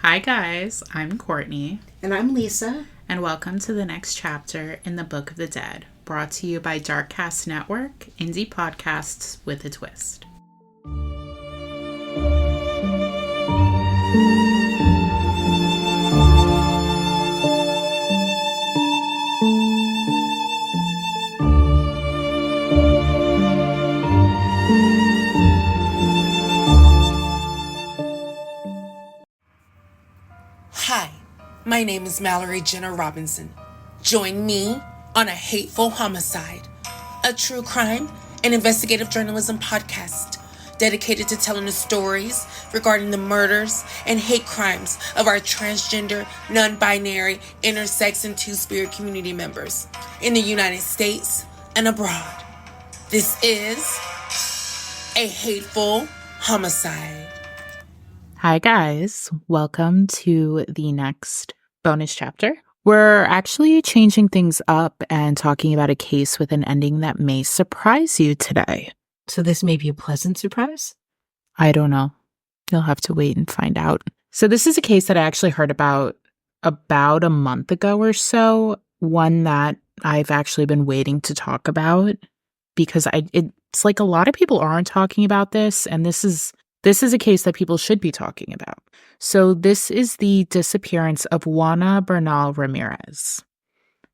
Hi guys, I'm Courtney. And I'm Lisa. And welcome to the next chapter in the Book of the Dead, brought to you by Darkcast Network, indie podcasts with a twist. Hi, my name is Mallory Jenna Robinson. Join me on A Hateful Homicide, a true crime and investigative journalism podcast dedicated to telling the stories regarding the murders and hate crimes of our transgender, non-binary, intersex, and two-spirit community members in the United States and abroad. This is A Hateful Homicide. Hi guys, welcome to the next bonus chapter. We're actually changing things up and talking about a case with an ending that may surprise you today. So this may be a pleasant surprise? I don't know. You'll have to wait and find out. So this is a case that I actually heard about a month ago or so, one that I've actually been waiting to talk about because it's like a lot of people aren't talking about this, and this is a case that people should be talking about. So this is the disappearance of Juana Bernal Ramirez.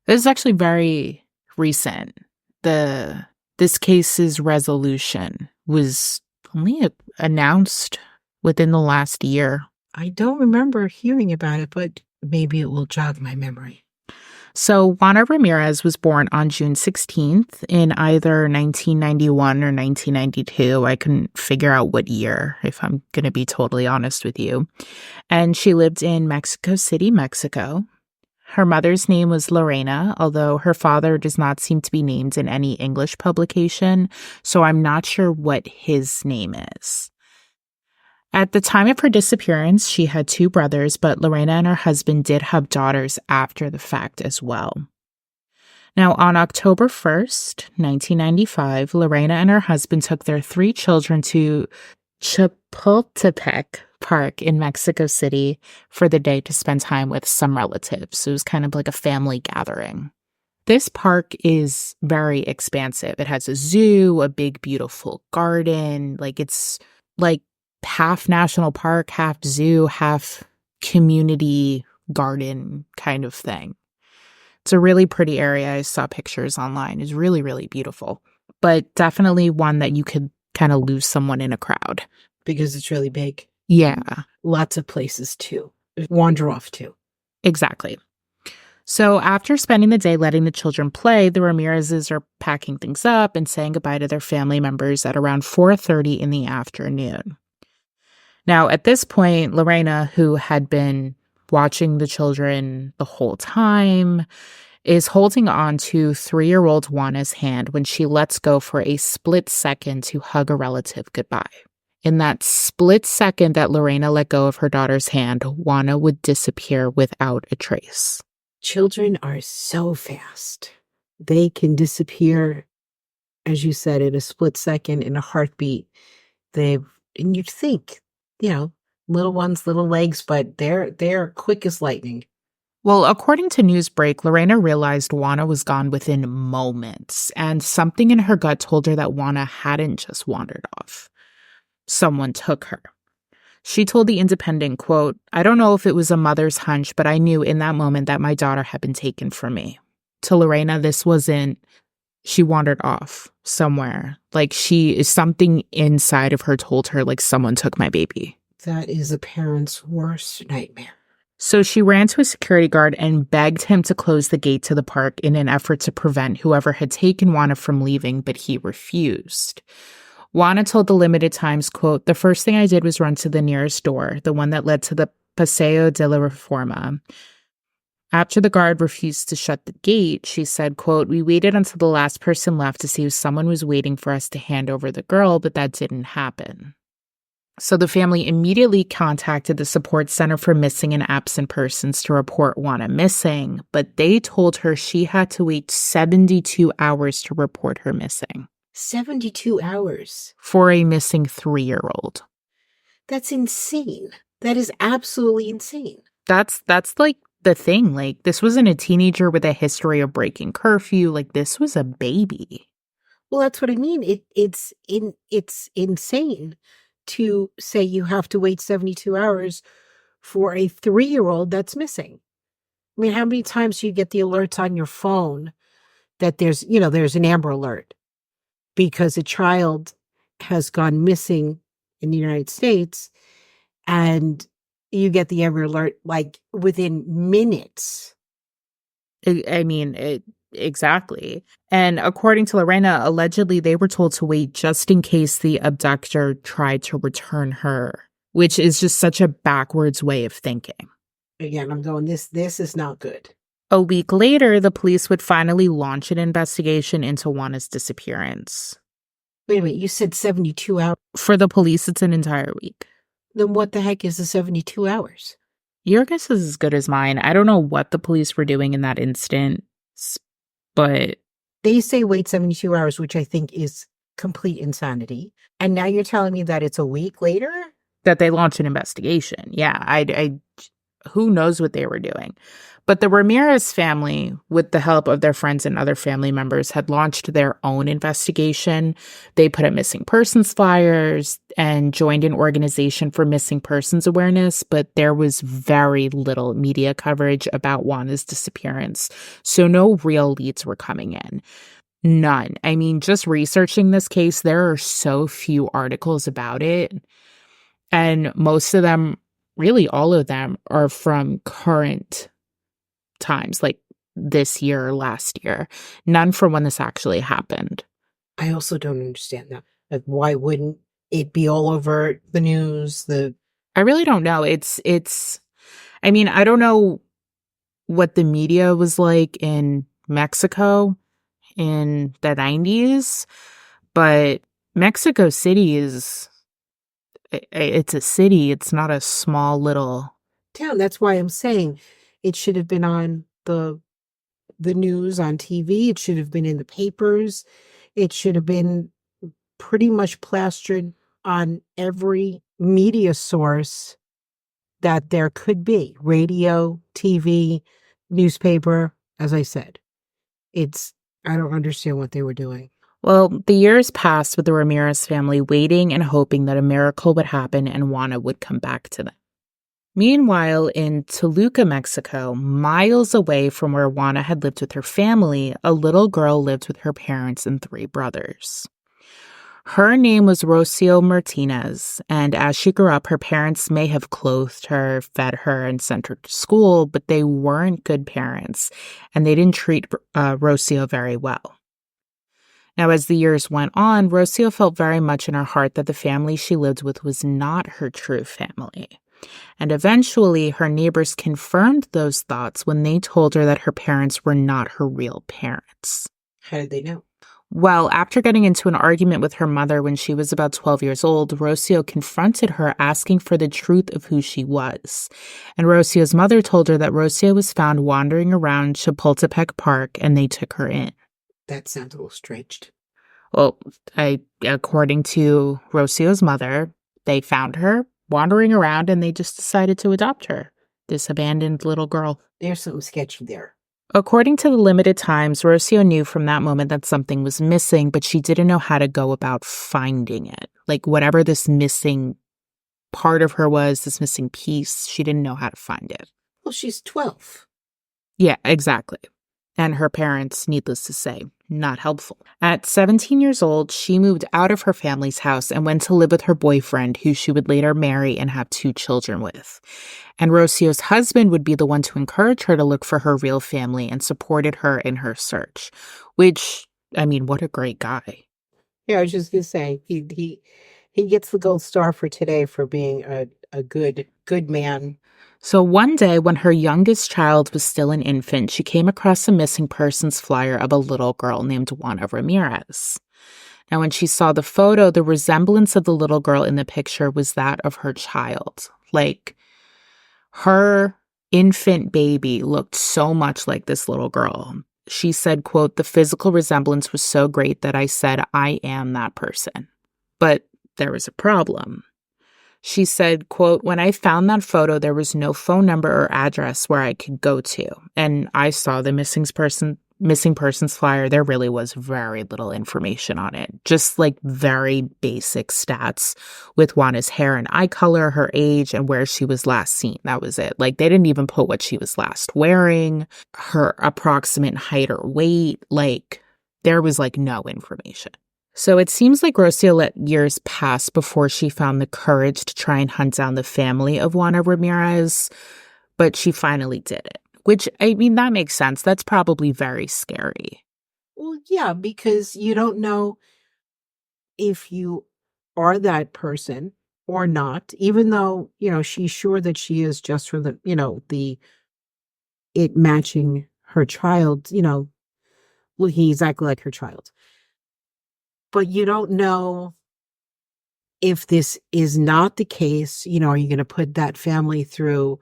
This is actually very recent. This case's resolution was only announced within the last year. I don't remember hearing about it, but maybe it will jog my memory. So Juana Ramirez was born on June 16th in either 1991 or 1992. I couldn't figure out what year, if I'm going to be totally honest with you. And she lived in Mexico City, Mexico. Her mother's name was Lorena, although her father does not seem to be named in any English publication, so I'm not sure what his name is. At the time of her disappearance, she had two brothers, but Lorena and her husband did have daughters after the fact as well. Now, on October 1st, 1995, Lorena and her husband took their three children to Chapultepec Park in Mexico City for the day to spend time with some relatives. It was kind of like a family gathering. This park is very expansive. It has a zoo, a big, beautiful garden. It's like half national park, half zoo, half community garden kind of thing. It's a really pretty area. I saw pictures online. It's really, really beautiful, but definitely one that you could kind of lose someone in a crowd. Because it's really big. Yeah. Lots of places to wander off to. Exactly. So after spending the day letting the children play, the Ramirezes are packing things up and saying goodbye to their family members at around 4:30 in the afternoon. Now, at this point, Lorena, who had been watching the children the whole time, is holding on to 3-year-old Juana's hand when she lets go for a split second to hug a relative goodbye. In that split second that Lorena let go of her daughter's hand, Juana would disappear without a trace. Children are so fast. They can disappear, as you said, in a split second, in a heartbeat. And you'd think, little ones, little legs, but they're quick as lightning. Well, according to Newsbreak, Lorena realized Juana was gone within moments, and something in her gut told her that Juana hadn't just wandered off. Someone took her. She told The Independent, quote, "I don't know if it was a mother's hunch, but I knew in that moment that my daughter had been taken from me." To Lorena, this wasn't, she wandered off somewhere. Something inside of her told her, someone took my baby. That is a parent's worst nightmare. So she ran to a security guard and begged him to close the gate to the park in an effort to prevent whoever had taken Juana from leaving, but he refused. Juana told the Limited Times, quote, "The first thing I did was run to the nearest door, the one that led to the Paseo de la Reforma. After the guard refused to shut the gate," she said, quote, "we waited until the last person left to see if someone was waiting for us to hand over the girl, but that didn't happen." So the family immediately contacted the Support Center for Missing and Absent Persons to report Juana missing, but they told her she had to wait 72 hours to report her missing. 72 hours? For a missing 3-year-old. That's insane. That is absolutely insane. That's like the thing. Like, this wasn't a teenager with a history of breaking curfew. Like, this was a baby. Well, that's what I mean. It's insane to say you have to wait 72 hours for a 3-year-old that's missing. I mean, how many times do you get the alerts on your phone that there's an Amber Alert because a child has gone missing in the United States, and you get the Amber Alert like within minutes. Exactly. And according to Lorena, allegedly they were told to wait just in case the abductor tried to return her, which is just such a backwards way of thinking. Again, I'm going, this is not good. A week later, the police would finally launch an investigation into Juana's disappearance. Wait a minute, you said 72 hours. For the police, it's an entire week. Then what the heck is the 72 hours? Your guess is as good as mine. I don't know what the police were doing in that instant, but they say wait 72 hours, which I think is complete insanity. And now you're telling me that it's a week later? That they launched an investigation. Yeah, I who knows what they were doing. But the Ramirez family, with the help of their friends and other family members, had launched their own investigation. They put up missing persons flyers and joined an organization for missing persons awareness, but there was very little media coverage about Juana's disappearance. So no real leads were coming in. None. I mean, just researching this case, there are so few articles about it. And most of them, really all of them, are from current times, like this year or last year. None from when this actually happened. I also don't understand that. Like, why wouldn't it be all over the news? I really don't know. I mean, I don't know what the media was like in Mexico in the 90s, but Mexico City it's a city. It's not a small little town. That's why I'm saying it should have been on the news, on TV. It should have been in the papers. It should have been pretty much plastered on every media source that there could be. Radio, TV, newspaper. As I said, I don't understand what they were doing. Well, the years passed with the Ramirez family waiting and hoping that a miracle would happen and Juana would come back to them. Meanwhile, in Toluca, Mexico, miles away from where Juana had lived with her family, a little girl lived with her parents and 3 brothers. Her name was Rocio Martinez, and as she grew up, her parents may have clothed her, fed her, and sent her to school, but they weren't good parents, and they didn't treat Rocio very well. Now, as the years went on, Rocio felt very much in her heart that the family she lived with was not her true family. And eventually, her neighbors confirmed those thoughts when they told her that her parents were not her real parents. How did they know? Well, after getting into an argument with her mother when she was about 12 years old, Rocio confronted her asking for the truth of who she was. And Rocio's mother told her that Rocio was found wandering around Chapultepec Park and they took her in. That sounds a little stretched. Well, according to Rocio's mother, they found her wandering around and they just decided to adopt her, this abandoned little girl. There's something sketchy there. According to the limited times, Rocio knew from that moment that something was missing, but she didn't know how to go about finding it. Like, whatever this missing part of her was, this missing piece, she didn't know how to find it. Well, she's 12. Yeah, exactly. And her parents, needless to say, not helpful. At 17 years old, she moved out of her family's house and went to live with her boyfriend, who she would later marry and have 2 children with. And Rocio's husband would be the one to encourage her to look for her real family and supported her in her search, which, I mean, what a great guy. Yeah, I was just going to say, he gets the gold star for today for being a good man. So one day, when her youngest child was still an infant, she came across a missing persons flyer of a little girl named Juana Ramirez. Now, when she saw the photo, the resemblance of the little girl in the picture was that of her child. Like, her infant baby looked so much like this little girl. She said, quote, "The physical resemblance was so great that I said, I am that person." But there was a problem. She said, quote, "When I found that photo, there was no phone number or address where I could go to. And I saw the missing persons flyer. There really was very little information on it. Just like very basic stats with Juana's hair and eye color, her age, and where she was last seen. That was it. Like they didn't even put what she was last wearing, her approximate height or weight. Like there was like no information. So it seems like Rocio let years pass before she found the courage to try and hunt down the family of Juana Ramirez, but she finally did it. Which, I mean, that makes sense. That's probably very scary. Well, yeah, because you don't know if you are that person or not, even though, she's sure that she is just for it matching her child, looking exactly like her child. But you don't know if this is not the case. Are you going to put that family through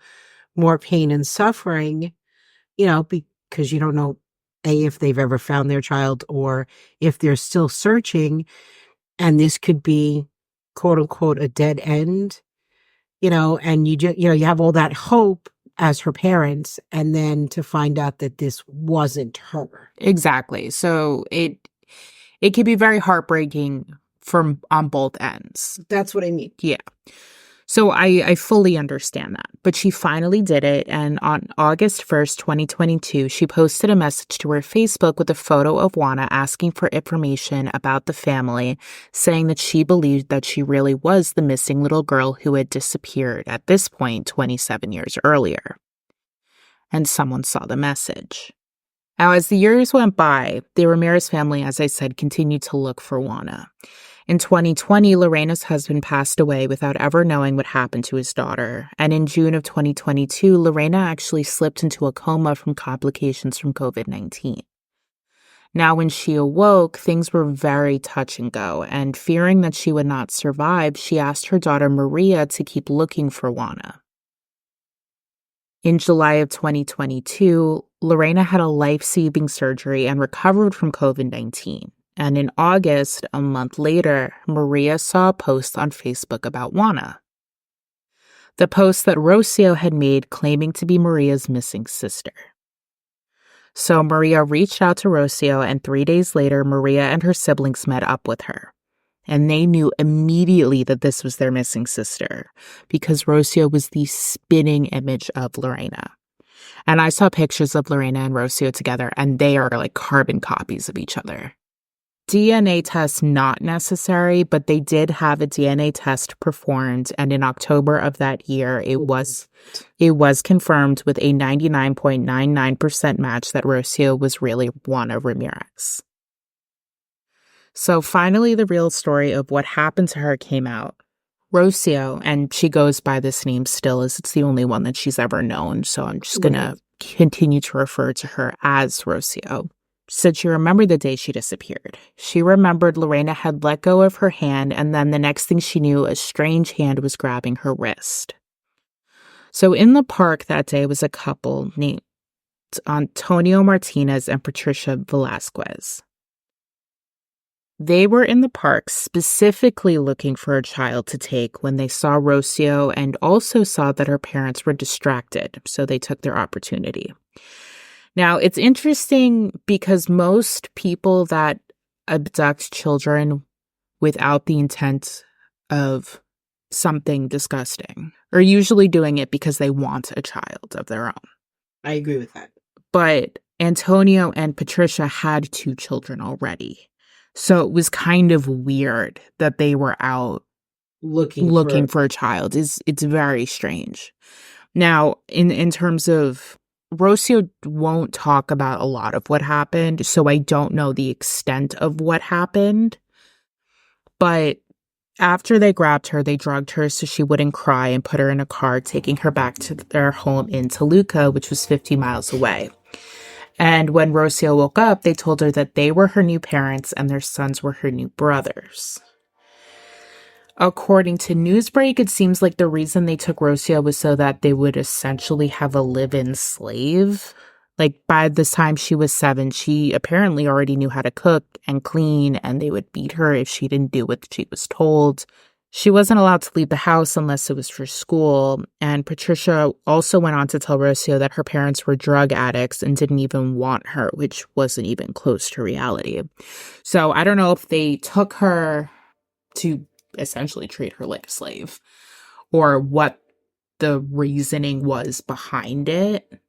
more pain and suffering, because you don't know, A, if they've ever found their child or if they're still searching. And this could be, quote unquote, a dead end, and you have all that hope as her parents, and then to find out that this wasn't her. Exactly. So it can be very heartbreaking on both ends. That's what I mean. Yeah. So I fully understand that. But she finally did it. And on August 1st, 2022, she posted a message to her Facebook with a photo of Juana asking for information about the family, saying that she believed that she really was the missing little girl who had disappeared at this point 27 years earlier. And someone saw the message. Now, as the years went by, the Ramirez family, as I said, continued to look for Juana. In 2020, Lorena's husband passed away without ever knowing what happened to his daughter. And in June of 2022, Lorena actually slipped into a coma from complications from COVID-19. Now, when she awoke, things were very touch and go. And fearing that she would not survive, she asked her daughter Maria to keep looking for Juana. In July of 2022, Lorena had a life-saving surgery and recovered from COVID-19. And in August, a month later, Maria saw a post on Facebook about Juana. The post that Rocio had made claiming to be Maria's missing sister. So Maria reached out to Rocio, and 3 days later, Maria and her siblings met up with her. And they knew immediately that this was their missing sister because Rocio was the spitting image of Lorena. And I saw pictures of Lorena and Rocio together, and they are like carbon copies of each other. DNA test not necessary, but they did have a DNA test performed, and in October of that year, it was confirmed with a 99.99% match that Rocio was really Juana Ramirez. So finally, the real story of what happened to her came out. Rocio, and she goes by this name still as it's the only one that she's ever known, so I'm just going to continue to refer to her as Rocio, said she remembered the day she disappeared. She remembered Lorena had let go of her hand, and then the next thing she knew, a strange hand was grabbing her wrist. So in the park that day was a couple named Antonio Martinez and Patricia Velasquez. They were in the park specifically looking for a child to take when they saw Rocio and also saw that her parents were distracted, so they took their opportunity. Now, it's interesting because most people that abduct children without the intent of something disgusting are usually doing it because they want a child of their own. I agree with that. But Antonio and Patricia had 2 children already. So it was kind of weird that they were out looking for a child. It's very strange. Now, in terms of Rocio won't talk about a lot of what happened, so I don't know the extent of what happened. But after they grabbed her, they drugged her so she wouldn't cry and put her in a car, taking her back to their home in Toluca, which was 50 miles away. And when Rocio woke up, they told her that they were her new parents and their sons were her new brothers. According to Newsbreak, it seems like the reason they took Rocio was so that they would essentially have a live-in slave. Like, by the time she was 7, she apparently already knew how to cook and clean, and they would beat her if she didn't do what she was told. She wasn't allowed to leave the house unless it was for school, and Patricia also went on to tell Rocio that her parents were drug addicts and didn't even want her, which wasn't even close to reality. So I don't know if they took her to essentially treat her like a slave or what the reasoning was behind it.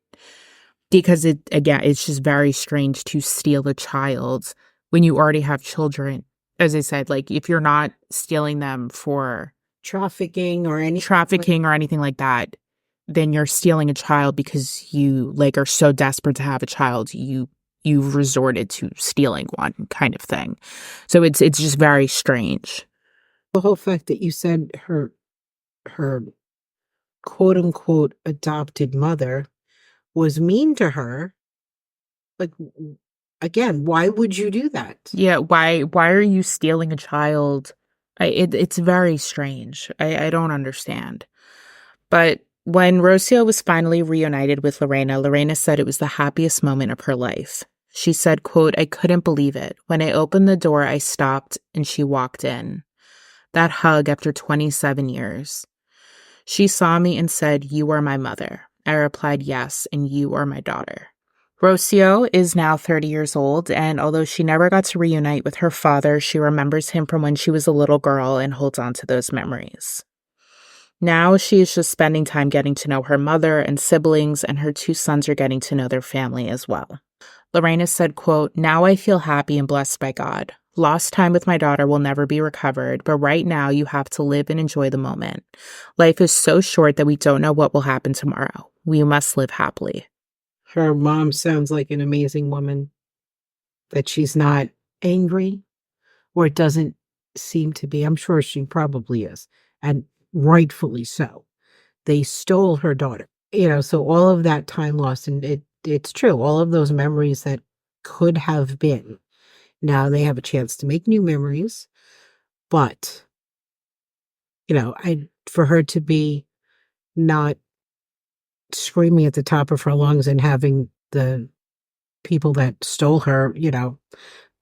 Because it's just very strange to steal a child when you already have children. As I said, like if you're not stealing them for trafficking or anything like that, then you're stealing a child because you like are so desperate to have a child, you've resorted to stealing one kind of thing. So it's just very strange. The whole fact that you said her quote unquote adopted mother was mean to her. Like, again, why would you do that? Yeah, why are you stealing a child? It's very strange. I don't understand. But when Rocio was finally reunited with Lorena said it was the happiest moment of her life. She said, quote, "I couldn't believe it. When I opened the door, I stopped and she walked in. That hug after 27 years. She saw me and said, 'You are my mother.' I replied, 'Yes, and you are my daughter.'" Rocio is now 30 years old, and although she never got to reunite with her father, she remembers him from when she was a little girl and holds on to those memories. Now she is just spending time getting to know her mother and siblings, and her 2 sons are getting to know their family as well. Lorena said, quote, "Now I feel happy and blessed by God. Lost time with my daughter will never be recovered, but right now you have to live and enjoy the moment. Life is so short that we don't know what will happen tomorrow. We must live happily." Her mom sounds like an amazing woman, that she's not angry, or it doesn't seem to be. I'm sure she probably is, and rightfully so. They stole her daughter, so all of that time lost, and it's true. All of those memories that could have been, now they have a chance to make new memories, but, for her to be not screaming at the top of her lungs and having the people that stole her,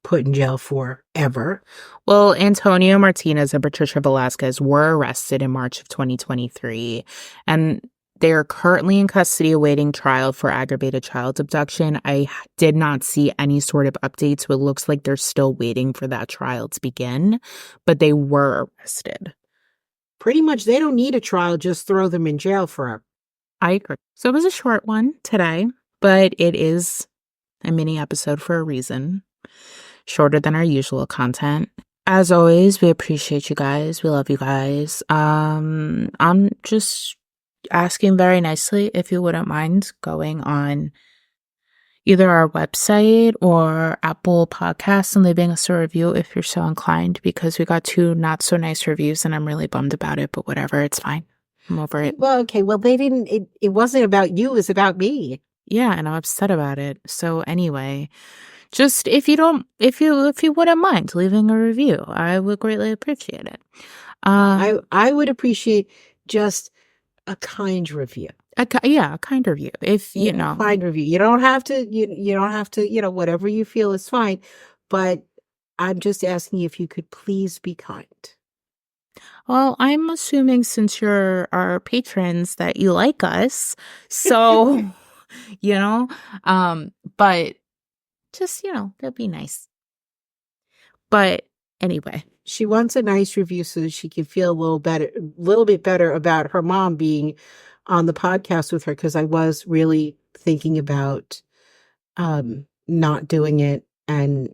put in jail forever. Well, Antonio Martinez and Patricia Velasquez were arrested in March of 2023, and they are currently in custody awaiting trial for aggravated child abduction. I did not see any sort of updates, so it looks like they're still waiting for that trial to begin, but they were arrested. Pretty much, they don't need a trial, just throw them in jail forever. I agree. So it was a short one today, but it is a mini episode for a reason. Shorter than our usual content. As always, we appreciate you guys. We love you guys. I'm just asking very nicely if you wouldn't mind going on either our website or Apple Podcasts and leaving us a review if you're so inclined, because we got 2 not so nice reviews and I'm really bummed about it, but whatever, it's fine. I'm over it. Well, okay. Well, it wasn't about you. It was about me. Yeah, and I'm upset about it. So anyway, just if you wouldn't mind leaving a review, I would greatly appreciate it. I would appreciate just a kind review. A kind review. If kind review. You don't have to. You don't have to. Whatever you feel is fine. But I'm just asking you if you could please be kind. Well, I'm assuming since you're our patrons that you like us, so but just that'd be nice. But anyway, she wants a nice review so that she can feel a little bit better about her mom being on the podcast with her, because I was really thinking about not doing it, and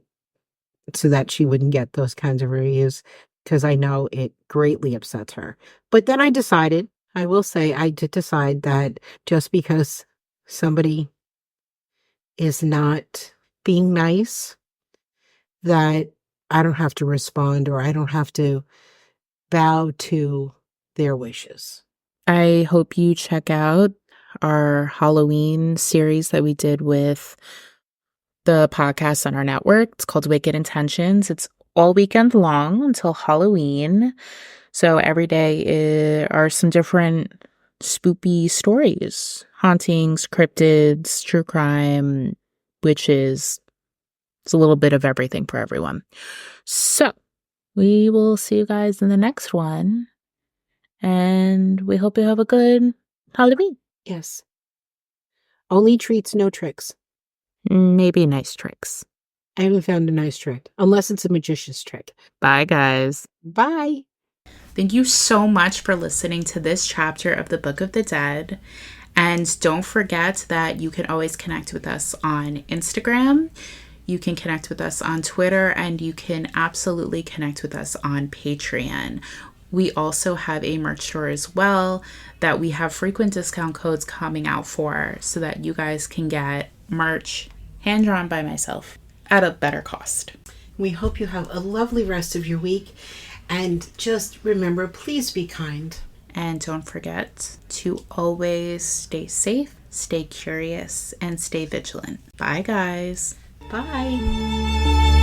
so that she wouldn't get those kinds of reviews, because I know it greatly upsets her. But then I did decide that just because somebody is not being nice, that I don't have to respond, or I don't have to bow to their wishes. I hope you check out our Halloween series that we did with the podcast on our network. It's called Wicked Intentions. It's all weekend long until Halloween. So every day are some different spoopy stories, hauntings, cryptids, true crime, witches. It's a little bit of everything for everyone. So We will see you guys in the next one. And we hope you have a good Halloween. Yes. Only treats, no tricks. Maybe nice tricks. I haven't found a nice trick, unless it's a magician's trick. Bye, guys. Bye. Thank you so much for listening to this chapter of the Book of the Dead. And don't forget that you can always connect with us on Instagram. You can connect with us on Twitter, and you can absolutely connect with us on Patreon. We also have a merch store as well that we have frequent discount codes coming out for, so that you guys can get merch hand-drawn by myself at a better cost. We hope you have a lovely rest of your week. And just remember, please be kind. And don't forget to always stay safe, stay curious, and stay vigilant. Bye, guys. Bye.